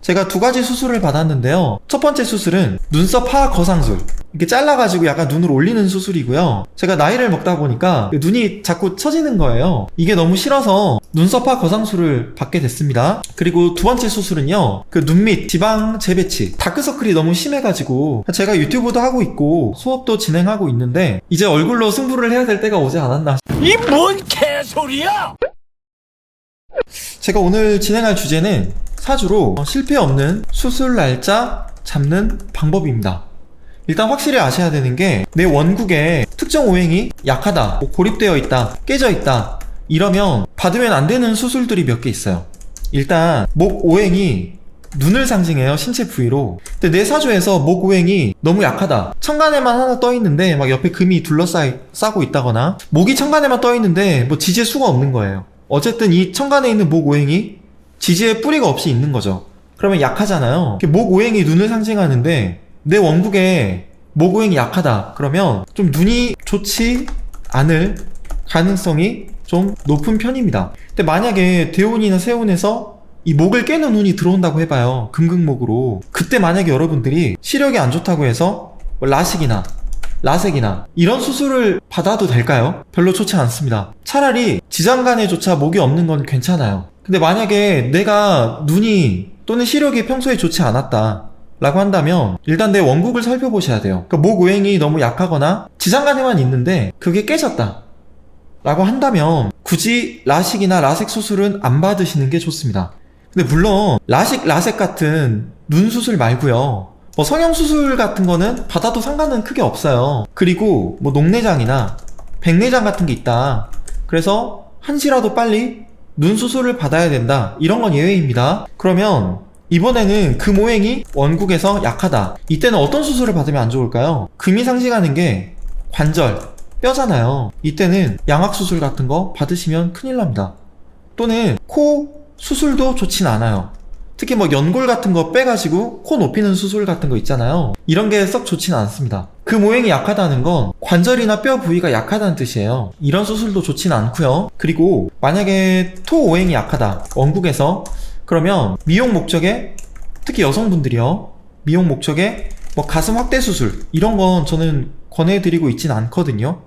제가 두 가지 수술을 받았는데요. 첫 번째 수술은 눈썹 하악 거상술, 이렇게 잘라가지고 약간 눈을 올리는 수술이고요. 제가 나이를 먹다 보니까 눈이 자꾸 처지는 거예요. 이게 너무 싫어서 눈썹 하악 거상술을 받게 됐습니다. 그리고 두 번째 수술은요, 그 눈 밑 지방 재배치, 다크서클이 너무 심해가지고 제가 유튜브도 하고 있고 수업도 진행하고 있는데 이제 얼굴로 승부를 해야 될 때가 오지 않았나. 이 뭔 개소리야! 제가 오늘 진행할 주제는 사주로 실패 없는 수술 날짜 잡는 방법입니다. 일단 확실히 아셔야 되는 게 내 원국에 특정 오행이 약하다, 고립되어 있다, 깨져 있다, 이러면 받으면 안 되는 수술들이 몇 개 있어요. 일단 목 오행이 눈을 상징해요, 신체 부위로. 근데 내 사주에서 목 오행이 너무 약하다, 천간에만 하나 떠 있는데 막 옆에 금이 둘러싸고 있다거나, 목이 천간에만 떠 있는데 뭐 지지에 수가 없는 거예요. 어쨌든 이 천간에 있는 목 오행이 지지에 뿌리가 없이 있는 거죠. 그러면 약하잖아요. 목 오행이 눈을 상징하는데 내 원국에 목 오행이 약하다, 그러면 좀 눈이 좋지 않을 가능성이 좀 높은 편입니다. 근데 만약에 대운이나 세운에서 이 목을 깨는 운이 들어온다고 해봐요, 금극목으로. 그때 만약에 여러분들이 시력이 안 좋다고 해서 라식이나 라섹이나 이런 수술을 받아도 될까요? 별로 좋지 않습니다. 차라리 지장간에조차 목이 없는 건 괜찮아요. 근데 만약에 내가 눈이 또는 시력이 평소에 좋지 않았다 라고 한다면 일단 내 원국을 살펴보셔야 돼요. 그러니까 목 오행이 너무 약하거나 지장간에만 있는데 그게 깨졌다 라고 한다면 굳이 라식이나 라섹 수술은 안 받으시는 게 좋습니다. 근데 물론 라식, 라섹 같은 눈 수술 말고요, 뭐 성형수술 같은 거는 받아도 상관은 크게 없어요. 그리고 뭐 녹내장이나 백내장 같은 게 있다, 그래서 한시라도 빨리 눈 수술을 받아야 된다, 이런 건 예외입니다. 그러면 이번에는 금 오행이 원국에서 약하다, 이때는 어떤 수술을 받으면 안 좋을까요? 금이 상징하는 게 관절, 뼈잖아요. 이때는 양악수술 같은 거 받으시면 큰일 납니다. 또는 코 수술도 좋진 않아요. 특히 뭐 연골 같은 거 빼가지고 코 높이는 수술 같은 거 있잖아요. 이런 게 썩 좋진 않습니다. 금 오행이 약하다는 건 관절이나 뼈 부위가 약하다는 뜻이에요. 이런 수술도 좋진 않고요. 그리고 만약에 토 오행이 약하다, 원국에서, 그러면 미용 목적에, 특히 여성분들이요, 미용 목적에 뭐 가슴 확대 수술 이런 건 저는 권해드리고 있진 않거든요.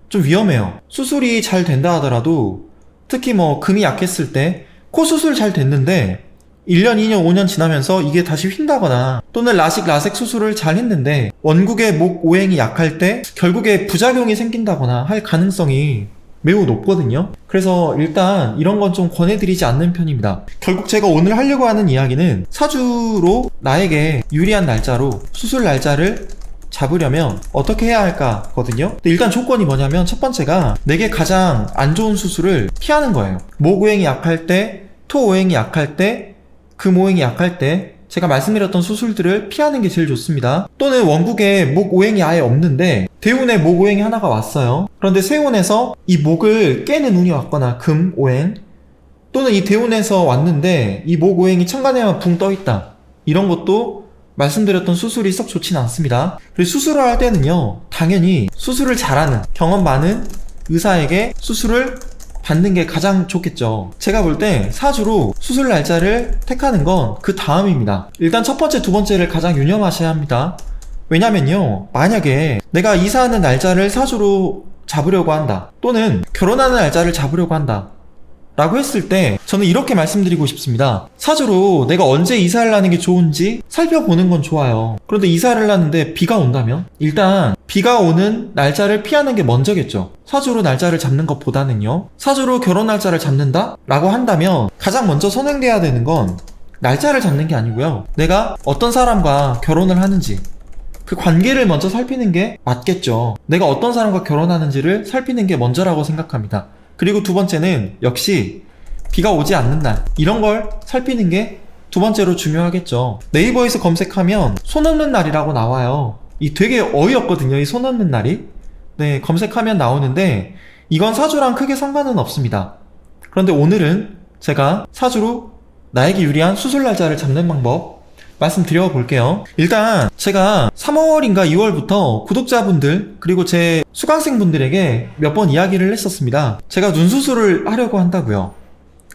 좀 위험해요. 수술이 잘 된다 하더라도, 특히 뭐 금이 약했을 때 코 수술 잘 됐는데 1년, 2년, 5년 지나면서 이게 다시 휜다거나, 또는 라식, 라섹 수술을 잘 했는데 원국의 목 오행이 약할 때 결국에 부작용이 생긴다거나 할 가능성이 매우 높거든요. 그래서 일단 이런 건 좀 권해드리지 않는 편입니다. 결국 제가 오늘 하려고 하는 이야기는 사주로 나에게 유리한 날짜로 수술 날짜를 잡으려면 어떻게 해야 할까 거든요. 근데 일단 조건이 뭐냐면, 첫 번째가 내게 가장 안 좋은 수술을 피하는 거예요. 목 오행이 약할 때, 토 오행이 약할 때, 금 오행이 약할 때 제가 말씀드렸던 수술들을 피하는 게 제일 좋습니다. 또는 원국에 목 오행이 아예 없는데 대운에 목 오행이 하나가 왔어요. 그런데 세운에서 이 목을 깨는 운이 왔거나 금 오행, 또는 이 대운에서 왔는데 이 목 오행이 천간에만 붕 떠있다, 이런 것도 말씀드렸던 수술이 썩 좋진 않습니다. 그리고 수술을 할 때는요, 당연히 수술을 잘하는 경험 많은 의사에게 수술을 받는 게 가장 좋겠죠. 제가 볼 때 사주로 수술 날짜를 택하는 건 그 다음입니다. 일단 첫 번째, 두 번째를 가장 유념하셔야 합니다. 왜냐면요, 만약에 내가 이사하는 날짜를 사주로 잡으려고 한다, 또는 결혼하는 날짜를 잡으려고 한다 라고 했을 때 저는 이렇게 말씀드리고 싶습니다. 사주로 내가 언제 이사를 하는 게 좋은지 살펴보는 건 좋아요. 그런데 이사를 하는데 비가 온다면 일단 비가 오는 날짜를 피하는 게 먼저겠죠. 사주로 날짜를 잡는 것보다는요. 사주로 결혼 날짜를 잡는다 라고 한다면 가장 먼저 선행돼야 되는 건 날짜를 잡는 게 아니고요, 내가 어떤 사람과 결혼을 하는지 그 관계를 먼저 살피는 게 맞겠죠. 내가 어떤 사람과 결혼하는지를 살피는 게 먼저라고 생각합니다. 그리고 두 번째는 역시 비가 오지 않는 날, 이런 걸 살피는 게 두 번째로 중요하겠죠. 네이버에서 검색하면 손 없는 날이라고 나와요. 이 되게 어이없거든요, 이 손 없는 날이. 네, 검색하면 나오는데 이건 사주랑 크게 상관은 없습니다. 그런데 오늘은 제가 사주로 나에게 유리한 수술 날짜를 잡는 방법 말씀드려 볼게요. 일단 제가 3월인가 2월부터 구독자분들 그리고 제 수강생분들에게 몇 번 이야기를 했었습니다. 제가 눈 수술을 하려고 한다고요.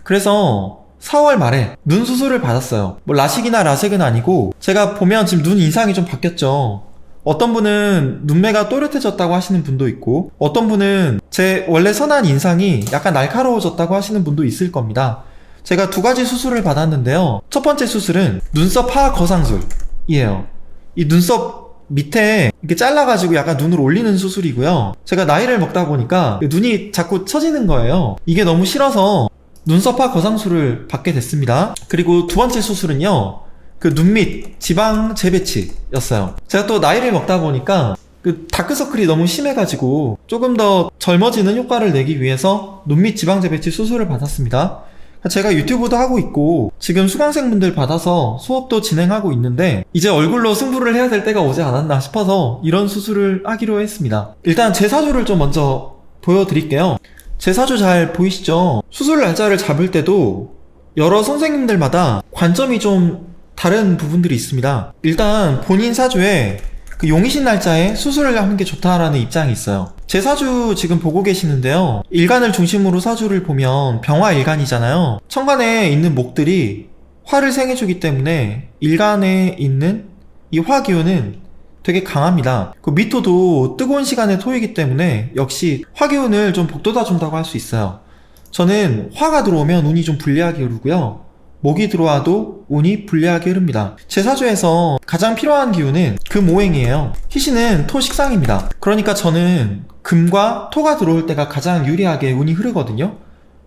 그래서 4월 말에 눈 수술을 받았어요. 뭐 라식이나 라섹은 아니고 제가 보면 지금 눈 인상이 좀 바뀌었죠. 어떤 분은 눈매가 또렷해졌다고 하시는 분도 있고 어떤 분은 제 원래 선한 인상이 약간 날카로워졌다고 하시는 분도 있을 겁니다. 제가 2가지 수술을 받았는데요. 첫 번째 수술은 눈썹 하악 거상술이에요. 이 눈썹 밑에 이렇게 잘라가지고 약간 눈을 올리는 수술이고요. 제가 나이를 먹다 보니까 눈이 자꾸 처지는 거예요. 이게 너무 싫어서 눈썹 하악 거상술을 받게 됐습니다. 그리고 2번째 수술은요. 그 눈 밑 지방 재배치였어요. 제가 또 나이를 먹다 보니까 그 다크서클이 너무 심해가지고 조금 더 젊어지는 효과를 내기 위해서 눈 밑 지방 재배치 수술을 받았습니다. 제가 유튜브도 하고 있고 지금 수강생분들 받아서 수업도 진행하고 있는데 이제 얼굴로 승부를 해야 될 때가 오지 않았나 싶어서 이런 수술을 하기로 했습니다. 일단 제 사주를 좀 먼저 보여드릴게요. 제 사주 잘 보이시죠? 수술 날짜를 잡을 때도 여러 선생님들마다 관점이 좀 다른 부분들이 있습니다. 일단 본인 사주에 그 용의신 날짜에 수술을 하는 게 좋다라는 입장이 있어요. 제 사주 지금 보고 계시는데요. 일간을 중심으로 사주를 보면 병화일간이잖아요. 천간에 있는 목들이 화를 생해주기 때문에 일간에 있는 이 화기운은 되게 강합니다. 그 미토도 뜨거운 시간의 토이기 때문에 역시 화기운을 좀 북돋아준다고 할 수 있어요. 저는 화가 들어오면 운이 좀 불리하게 흐르고요. 목이 들어와도 운이 불리하게 흐릅니다. 제 사주에서 가장 필요한 기운은 금오행이에요. 희신은 토식상입니다. 그러니까 저는 금과 토가 들어올 때가 가장 유리하게 운이 흐르거든요.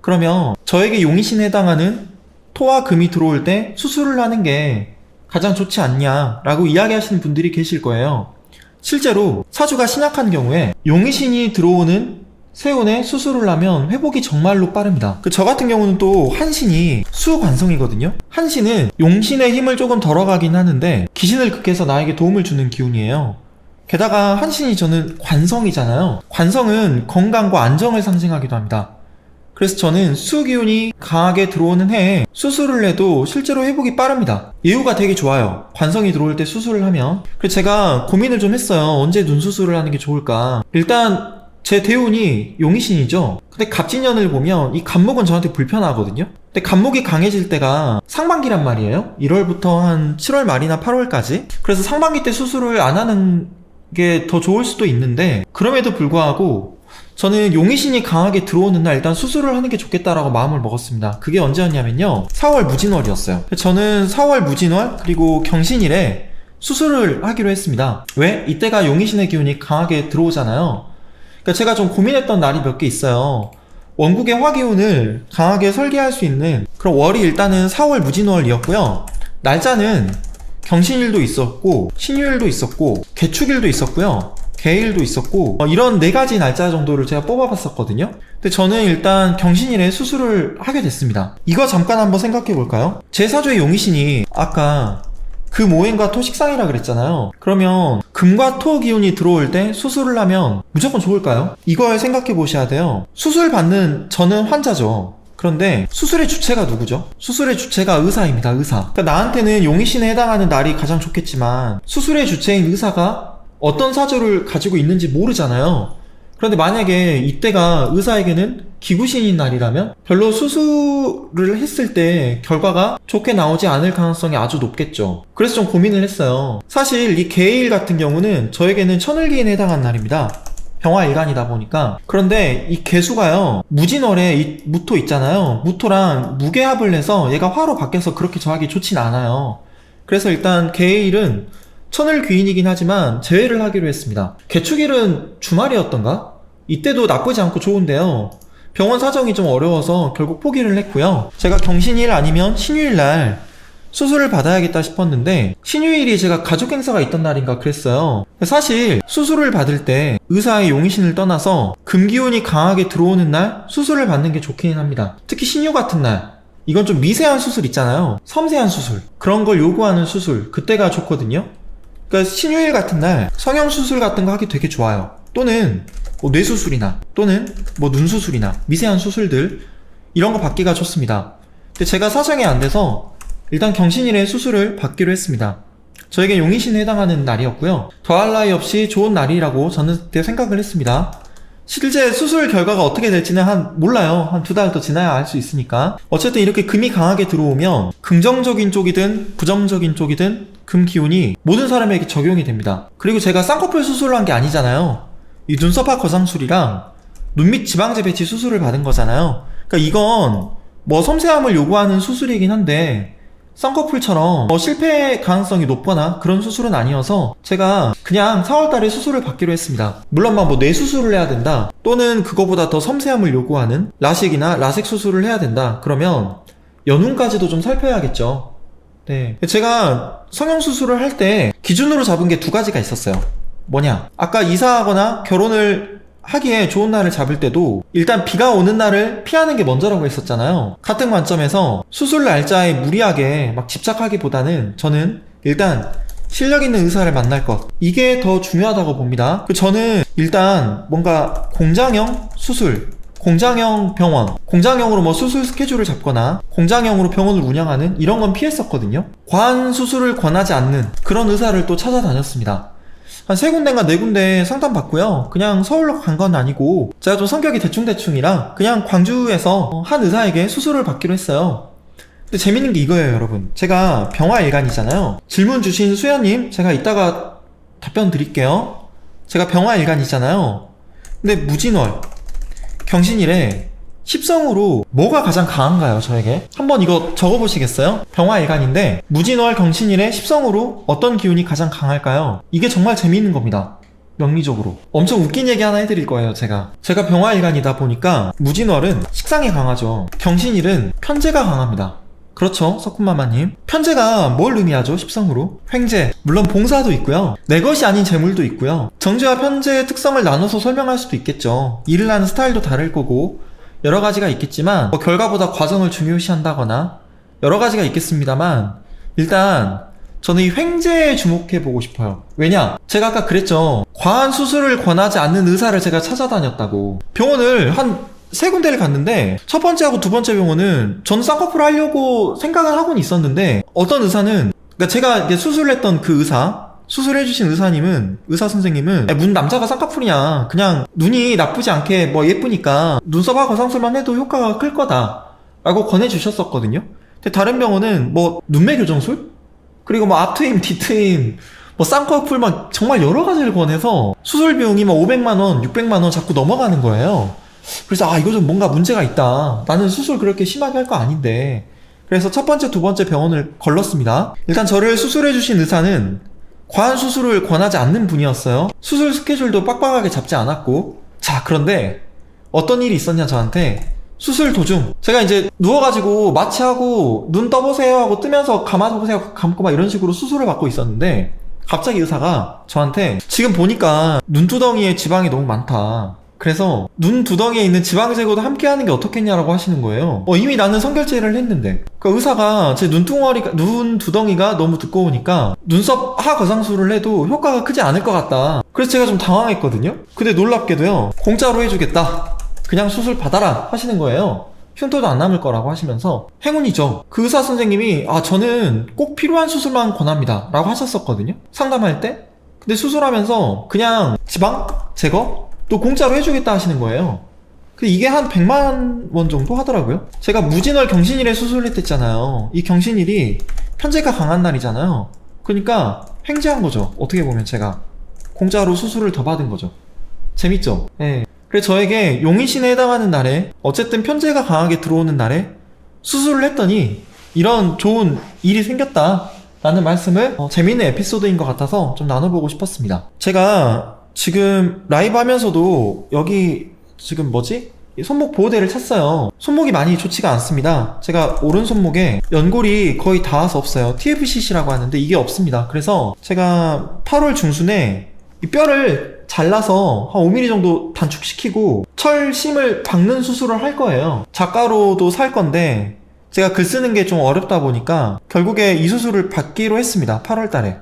그러면 저에게 용의신에 해당하는 토와 금이 들어올 때 수술을 하는 게 가장 좋지 않냐라고 이야기하시는 분들이 계실 거예요. 실제로 사주가 신약한 경우에 용의신이 들어오는 세운에 수술을 하면 회복이 정말로 빠릅니다. 저 같은 경우는 또 한신이 수관성이거든요. 한신은 용신의 힘을 조금 덜어가긴 하는데 기신을 극해서 나에게 도움을 주는 기운이에요. 게다가 한신이 저는 관성이잖아요. 관성은 건강과 안정을 상징하기도 합니다. 그래서 저는 수기운이 강하게 들어오는 해에 수술을 해도 실제로 회복이 빠릅니다. 예후가 되게 좋아요. 관성이 들어올 때 수술을 하면. 그래서 제가 고민을 좀 했어요. 언제 눈 수술을 하는 게 좋을까. 일단 제 대운이 용의신이죠. 근데 갑진년을 보면 이 갑목은 저한테 불편하거든요. 근데 갑목이 강해질 때가 상반기란 말이에요. 1월부터 한 7월 말이나 8월까지. 그래서 상반기 때 수술을 안 하는 게 더 좋을 수도 있는데 그럼에도 불구하고 저는 용의신이 강하게 들어오는 날 일단 수술을 하는 게 좋겠다라고 마음을 먹었습니다. 그게 언제였냐면요. 4월 무진월이었어요. 저는 4월 무진월 그리고 경신일에 수술을 하기로 했습니다. 왜? 이때가 용의신의 기운이 강하게 들어오잖아요. 그러니까 제가 좀 고민했던 날이 몇 개 있어요. 원국의 화기운을 강하게 설계할 수 있는 그런 월이 일단은 4월 무진월이었고요. 날짜는 경신일도 있었고 신유일도 있었고 개축일도 있었고요. 개일도 있었고 이런 4가지 날짜 정도를 제가 뽑아봤었거든요. 근데 저는 일단 경신일에 수술을 하게 됐습니다. 이거 잠깐 한번 생각해 볼까요? 제 사주의 용의신이 아까 금오행과 토식상이라 그랬잖아요. 그러면 금과 토 기운이 들어올 때 수술을 하면 무조건 좋을까요? 이걸 생각해 보셔야 돼요. 수술 받는 저는 환자죠. 그런데 수술의 주체가 누구죠? 수술의 주체가 의사입니다. 의사. 그러니까 나한테는 용의신에 해당하는 날이 가장 좋겠지만 수술의 주체인 의사가 어떤 사주를 가지고 있는지 모르잖아요. 그런데 만약에 이때가 의사에게는 기구신인 날이라면 별로 수술을 했을 때 결과가 좋게 나오지 않을 가능성이 아주 높겠죠. 그래서 좀 고민을 했어요. 사실 이 개일 같은 경우는 저에게는 천을기인에 해당하는 날입니다. 병화일간이다 보니까. 그런데 이 개수가요, 무진월에 이 무토 있잖아요. 무토랑 무게합을 해서 얘가 화로 바뀌어서 그렇게 저하기 좋진 않아요. 그래서 일단 개일은 천을귀인이긴 하지만 제외를 하기로 했습니다. 개축일은 주말이었던가? 이때도 나쁘지 않고 좋은데요. 병원 사정이 좀 어려워서 결국 포기를 했고요. 제가 경신일 아니면 신유일날 수술을 받아야겠다 싶었는데 신유일이 제가 가족 행사가 있던 날인가 그랬어요. 사실 수술을 받을 때 의사의 용의신을 떠나서 금기운이 강하게 들어오는 날 수술을 받는 게 좋기는 합니다. 특히 신유 같은 날 이건 좀 미세한 수술 있잖아요. 섬세한 수술 그런 걸 요구하는 수술 그때가 좋거든요. 그러니까 신유일 같은 날 성형수술 같은 거 하기 되게 좋아요. 또는 뭐 뇌수술이나 또는 뭐 눈수술이나 미세한 수술들 이런 거 받기가 좋습니다. 근데 제가 사정이 안 돼서 일단 경신일에 수술을 받기로 했습니다. 저에게 용의신에 해당하는 날이었고요. 더할 나위 없이 좋은 날이라고 저는 그때 생각을 했습니다. 실제 수술 결과가 어떻게 될지는 몰라요. 한 2달 더 지나야 알 수 있으니까. 어쨌든 이렇게 금이 강하게 들어오면 긍정적인 쪽이든 부정적인 쪽이든 금 기운이 모든 사람에게 적용이 됩니다. 그리고 제가 쌍꺼풀 수술을 한 게 아니잖아요. 이 눈썹화 거상술이랑 눈밑 지방제 배치 수술을 받은 거잖아요. 그러니까 이건 뭐 섬세함을 요구하는 수술이긴 한데 쌍꺼풀처럼 실패 가능성이 높거나 그런 수술은 아니어서 제가 그냥 4월달에 수술을 받기로 했습니다. 물론 뭐 뇌 수술을 해야 된다 또는 그거보다 더 섬세함을 요구하는 라식이나 라섹 수술을 해야 된다 그러면 연운까지도 좀 살펴야겠죠. 네, 제가 성형수술을 할 때 기준으로 잡은 게 2가지가 있었어요. 뭐냐, 아까 이사하거나 결혼을 하기에 좋은 날을 잡을 때도 일단 비가 오는 날을 피하는 게 먼저라고 했었잖아요. 같은 관점에서 수술 날짜에 무리하게 막 집착하기보다는 저는 일단 실력 있는 의사를 만날 것, 이게 더 중요하다고 봅니다. 저는 일단 뭔가 공장형 수술, 공장형 병원, 공장형으로 뭐 수술 스케줄을 잡거나 공장형으로 병원을 운영하는 이런 건 피했었거든요. 과한 수술을 권하지 않는 그런 의사를 또 찾아다녔습니다. 한 3군데인가 4군데 상담 받고요. 그냥 서울로 간 건 아니고 제가 좀 성격이 대충대충이라 그냥 광주에서 한 의사에게 수술을 받기로 했어요. 근데 재밌는 게 이거예요, 여러분. 제가 병화일간이잖아요. 질문 주신 수연님, 제가 이따가 답변 드릴게요. 제가 병화일간이잖아요. 근데 무진월, 경신일에 십성으로 뭐가 가장 강한가요, 저에게? 한번 이거 적어보시겠어요? 병화일간인데 무진월 경신일에 십성으로 어떤 기운이 가장 강할까요? 이게 정말 재미있는 겁니다. 명리적으로. 엄청 웃긴 얘기 하나 해드릴 거예요, 제가 병화일간이다 보니까 무진월은 식상이 강하죠. 경신일은 편재가 강합니다. 그렇죠, 석훈마마님. 편재가 뭘 의미하죠, 십성으로? 횡재, 물론 봉사도 있고요. 내 것이 아닌 재물도 있고요. 정제와 편재의 특성을 나눠서 설명할 수도 있겠죠. 일을 하는 스타일도 다를 거고 여러 가지가 있겠지만 뭐 결과보다 과정을 중요시한다거나 여러 가지가 있겠습니다만 일단 저는 이 횡재에 주목해보고 싶어요. 왜냐? 제가 아까 그랬죠. 과한 수술을 권하지 않는 의사를 제가 찾아다녔다고. 병원을 한 3군데를 갔는데 첫 번째하고 2번째 병원은 저는 쌍꺼풀 하려고 생각을 하고는 있었는데 어떤 의사는, 그러니까 제가 이제 수술을 했던 그 수술해주신 의사 선생님은 문 남자가 쌍꺼풀이냐, 그냥 눈이 나쁘지 않게 뭐 예쁘니까 눈썹하고 거상술만 해도 효과가 클 거다 라고 권해주셨었거든요. 근데 다른 병원은 뭐 눈매 교정술? 그리고 뭐 앞트임, 뒤트임, 뭐 쌍꺼풀만 정말 여러 가지를 권해서 수술 비용이 뭐 500만원, 600만원 자꾸 넘어가는 거예요. 그래서 이거 좀 뭔가 문제가 있다. 나는 수술 그렇게 심하게 할 거 아닌데. 그래서 첫 번째, 2번째 병원을 걸렀습니다. 일단 저를 수술해주신 의사는 과한 수술을 권하지 않는 분이었어요. 수술 스케줄도 빡빡하게 잡지 않았고. 자, 그런데 어떤 일이 있었냐, 저한테. 수술 도중 제가 이제 누워가지고 마취하고 눈 떠보세요 하고 뜨면서 감아보세요 감고 막 이런 식으로 수술을 받고 있었는데 갑자기 의사가 저한테 지금 보니까 눈두덩이에 지방이 너무 많다. 그래서 눈두덩이에 있는 지방 제거도 함께 하는 게 어떻겠냐라고 하시는 거예요. 이미 나는 성결제를 했는데. 그 의사가 제 눈두덩이가 너무 두꺼우니까 눈썹 하거상술을 해도 효과가 크지 않을 것 같다. 그래서 제가 좀 당황했거든요. 근데 놀랍게도요, 공짜로 해주겠다, 그냥 수술 받아라 하시는 거예요. 흉터도 안 남을 거라고 하시면서. 행운이죠. 그 의사 선생님이 저는 꼭 필요한 수술만 권합니다 라고 하셨었거든요, 상담할 때. 근데 수술하면서 그냥 지방 제거 또 공짜로 해주겠다 하시는 거예요. 근데 이게 한 100만 원 정도 하더라고요. 제가 무진월 경신일에 수술을 했댔잖아요. 이 경신일이 편제가 강한 날이잖아요. 그러니까 횡재한 거죠. 어떻게 보면 제가 공짜로 수술을 더 받은 거죠. 재밌죠? 예. 그래서 저에게 용의신에 해당하는 날에, 어쨌든 편제가 강하게 들어오는 날에 수술을 했더니 이런 좋은 일이 생겼다 라는 말씀을 재미있는 에피소드인 것 같아서 좀 나눠보고 싶었습니다. 제가 지금 라이브 하면서도 여기 지금 손목 보호대를 찼어요. 손목이 많이 좋지가 않습니다. 제가 오른손목에 연골이 거의 닿아서 없어요. TFCC라고 하는데 이게 없습니다. 그래서 제가 8월 중순에 이 뼈를 잘라서 한 5mm 정도 단축시키고 철심을 박는 수술을 할 거예요. 작가로도 살 건데 제가 글 쓰는 게 좀 어렵다 보니까 결국에 이 수술을 받기로 했습니다. 8월 달에.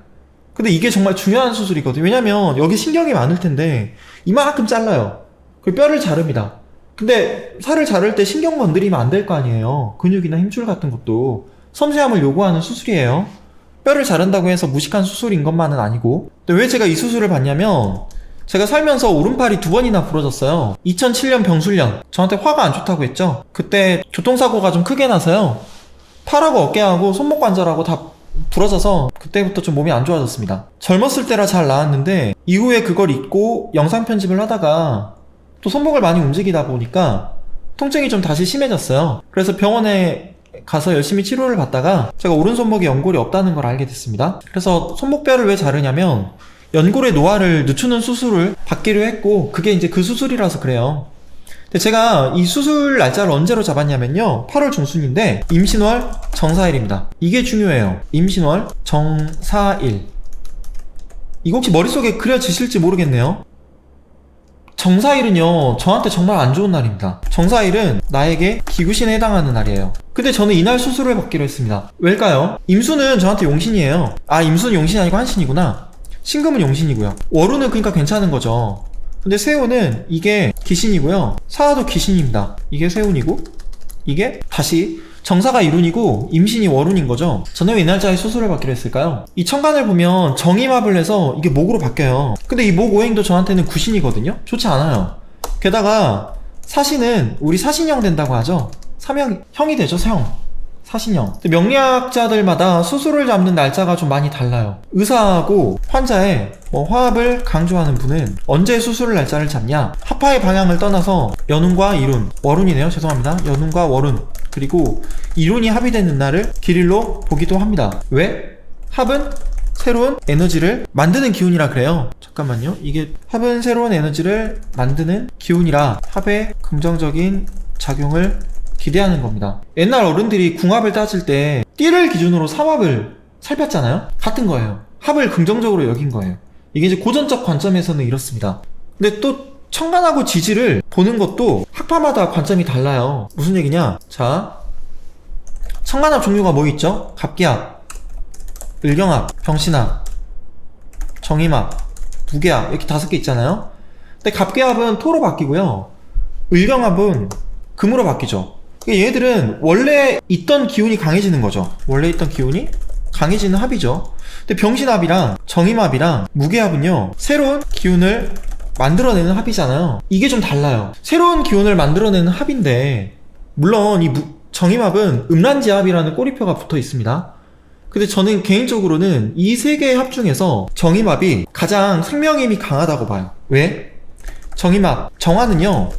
근데 이게 정말 중요한 수술이거든요. 왜냐면 여기 신경이 많을 텐데 이만큼 잘라요. 그 뼈를 자릅니다. 근데 살을 자를 때 신경 건드리면 안 될 거 아니에요. 근육이나 힘줄 같은 것도 섬세함을 요구하는 수술이에요. 뼈를 자른다고 해서 무식한 수술인 것만은 아니고. 근데 왜 제가 이 수술을 받냐면 제가 살면서 오른팔이 2번이나 부러졌어요. 2007년 병술련. 저한테 화가 안 좋다고 했죠. 그때 교통사고가 좀 크게 나서요. 팔하고 어깨하고 손목 관절하고 다 부러져서 그때부터 좀 몸이 안 좋아졌습니다. 젊었을 때라 잘 나았는데 이후에 그걸 잊고 영상 편집을 하다가 또 손목을 많이 움직이다 보니까 통증이 좀 다시 심해졌어요. 그래서 병원에 가서 열심히 치료를 받다가 제가 오른손목에 연골이 없다는 걸 알게 됐습니다. 그래서 손목뼈를 왜 자르냐면 연골의 노화를 늦추는 수술을 받기로 했고 그게 이제 그 수술이라서 그래요. 근데 제가 이 수술 날짜를 언제로 잡았냐면요, 8월 중순인데 임신월 정사일입니다. 이게 중요해요. 임신월 정사일. 이거 혹시 머릿속에 그려지실지 모르겠네요. 정사일은요, 저한테 정말 안 좋은 날입니다. 정사일은 나에게 기구신에 해당하는 날이에요. 근데 저는 이날 수술을 받기로 했습니다. 왜일까요? 임수는 저한테 용신이에요. 아, 임수는 용신이 아니고 한신이구나. 신금은 용신이고요. 월우는 그러니까 괜찮은 거죠. 근데 세운은 이게 기신이고요. 사화도 기신입니다. 이게 세운이고 이게 다시 정사가 일운이고 임신이 월운인 거죠. 저는 왜 이 날짜에 수술을 받기로 했을까요? 이 천간을 보면 정임합을 해서 이게 목으로 바뀌어요. 근데 이 목 오행도 저한테는 구신이거든요. 좋지 않아요. 게다가 사신은 우리 사신형 된다고 하죠. 형이 되죠. 사신형. 명리학자들마다 수술을 잡는 날짜가 좀 많이 달라요. 의사하고 환자의 화합을 강조하는 분은 언제 수술 날짜를 잡냐, 합화의 방향을 떠나서 연운과 이룬, 월운이네요. 죄송합니다. 연운과 월운 그리고 이룬이 합의되는 날을 길일로 보기도 합니다. 왜? 합은 새로운 에너지를 만드는 기운이라 그래요. 잠깐만요. 이게 합은 새로운 에너지를 만드는 기운이라 합의 긍정적인 작용을 기대하는 겁니다. 옛날 어른들이 궁합을 따질 때 띠를 기준으로 삼합을 살폈잖아요. 같은 거예요. 합을 긍정적으로 여긴 거예요. 이게 이제 고전적 관점에서는 이렇습니다. 근데 또 천간하고 지지를 보는 것도 학파마다 관점이 달라요. 무슨 얘기냐? 자, 천간합 종류가 뭐 있죠? 갑기합, 을경합, 병신합, 정임합, 무게합 이렇게 5개 있잖아요. 근데 갑기합은 토로 바뀌고요, 을경합은 금으로 바뀌죠. 얘들은 원래 있던 기운이 강해지는 거죠. 원래 있던 기운이 강해지는 합이죠. 근데 병신합이랑 정임합이랑 무게합은요, 새로운 기운을 만들어내는 합이잖아요. 이게 좀 달라요. 새로운 기운을 만들어내는 합인데, 물론 이 정임합은 음란지합이라는 꼬리표가 붙어 있습니다. 근데 저는 개인적으로는 이 3개의 합 중에서 정임합이 가장 생명힘이 강하다고 봐요. 왜? 정임합, 정화는요,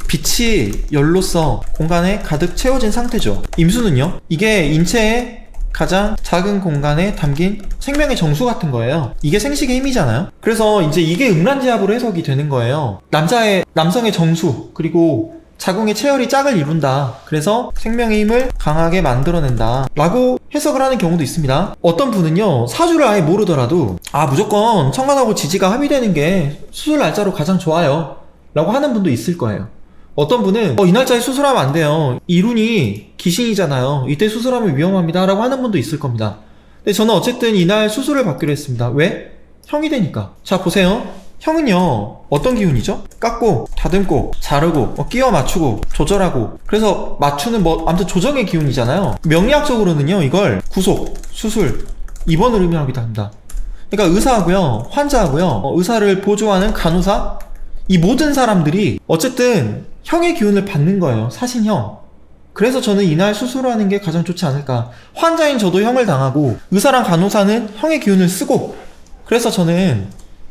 빛이 열로서 공간에 가득 채워진 상태죠. 임수는요, 이게 인체의 가장 작은 공간에 담긴 생명의 정수 같은 거예요. 이게 생식의 힘이잖아요. 그래서 이제 이게 음란지합으로 해석이 되는 거예요. 남성의 정수, 그리고 자궁의 체열이 짝을 이룬다. 그래서 생명의 힘을 강하게 만들어낸다 라고 해석을 하는 경우도 있습니다. 어떤 분은요, 사주를 아예 모르더라도 무조건 천간하고 지지가 합의되는 게 수술 날짜로 가장 좋아요 라고 하는 분도 있을 거예요. 어떤 분은 이 날짜에 수술하면 안 돼요, 이룬이 기신이잖아요, 이때 수술하면 위험합니다 라고 하는 분도 있을 겁니다. 근데 저는 어쨌든 이날 수술을 받기로 했습니다. 왜? 형이 되니까. 자, 보세요. 형은요, 어떤 기운이죠? 깎고, 다듬고, 자르고, 끼워 맞추고, 조절하고. 그래서 맞추는 아무튼 조정의 기운이잖아요. 명리학적으로는요, 이걸 구속, 수술, 입원을 의미하기도 합니다. 그러니까 의사하고요, 환자하고요, 의사를 보조하는 간호사, 이 모든 사람들이 어쨌든 형의 기운을 받는 거예요. 사신형. 그래서 저는 이날 수술하는 게 가장 좋지 않을까. 환자인 저도 형을 당하고, 의사랑 간호사는 형의 기운을 쓰고, 그래서 저는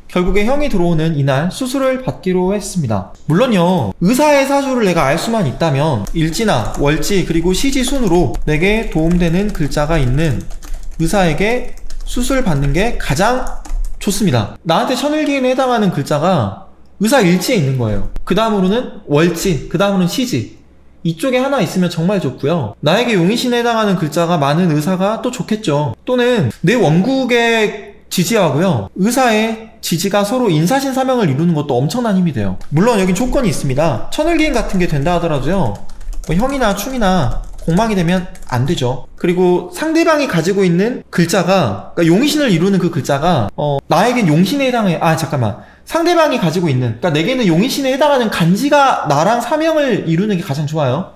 결국에 형이 들어오는 이날 수술을 받기로 했습니다. 물론요, 의사의 사주를 내가 알 수만 있다면 일지나 월지 그리고 시지 순으로 내게 도움되는 글자가 있는 의사에게 수술 받는 게 가장 좋습니다. 나한테 천을기인에 해당하는 글자가 의사 일지에 있는 거예요. 그 다음으로는 월지, 그 다음으로는 시지, 이쪽에 하나 있으면 정말 좋고요. 나에게 용의신에 해당하는 글자가 많은 의사가 또 좋겠죠. 또는 내 원국의 지지하고요, 의사의 지지가 서로 인사신사명을 이루는 것도 엄청난 힘이 돼요. 물론 여긴 조건이 있습니다. 천을기인 같은 게 된다 하더라도요, 형이나 충이나 공망이 되면 안 되죠. 그리고 상대방이 가지고 있는 글자가, 그러니까 용의신을 이루는 그 글자가 나에겐 용신에 해당해. 상대방이 가지고 있는, 그러니까 내게는 용의신에 해당하는 간지가 나랑 사명을 이루는 게 가장 좋아요.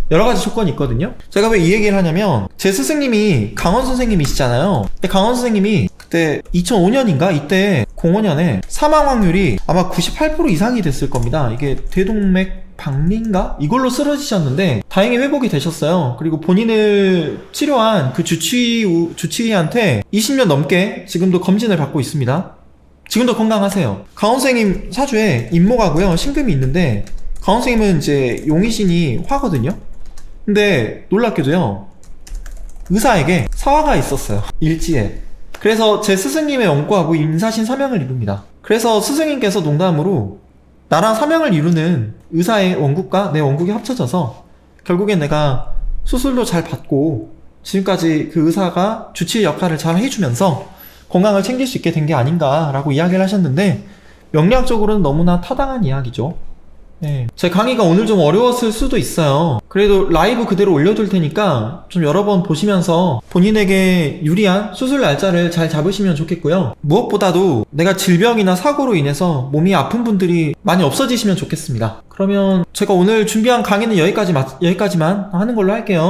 여러 가지 조건이 있거든요. 제가 왜 이 얘기를 하냐면, 제 스승님이 강원 선생님이시잖아요. 근데 강원 선생님이 그때 2005년인가? 이때 05년에 사망 확률이 아마 98% 이상이 됐을 겁니다. 이게 대동맥 박리인가? 이걸로 쓰러지셨는데 다행히 회복이 되셨어요. 그리고 본인을 치료한 그 주치의한테 20년 넘게 지금도 검진을 받고 있습니다. 지금도 건강하세요. 강원 선생님 사주에 임목하고요 신금이 있는데 강원 선생님은 이제 용의신이 화거든요. 근데 놀랍게도요 의사에게 사화가 있었어요. 일지에. 그래서 제 스승님의 원고하고 임사신 사명을 이룹니다. 그래서 스승님께서 농담으로 나랑 사명을 이루는 의사의 원국과 내 원국이 합쳐져서 결국엔 내가 수술도 잘 받고 지금까지 그 의사가 주치의 역할을 잘 해주면서 건강을 챙길 수 있게 된 게 아닌가라고 이야기를 하셨는데 명리학적으로는 너무나 타당한 이야기죠. 네. 제 강의가 오늘 좀 어려웠을 수도 있어요. 그래도 라이브 그대로 올려둘 테니까 좀 여러 번 보시면서 본인에게 유리한 수술 날짜를 잘 잡으시면 좋겠고요. 무엇보다도 내가 질병이나 사고로 인해서 몸이 아픈 분들이 많이 없어지시면 좋겠습니다. 그러면 제가 오늘 준비한 강의는 여기까지만 하는 걸로 할게요.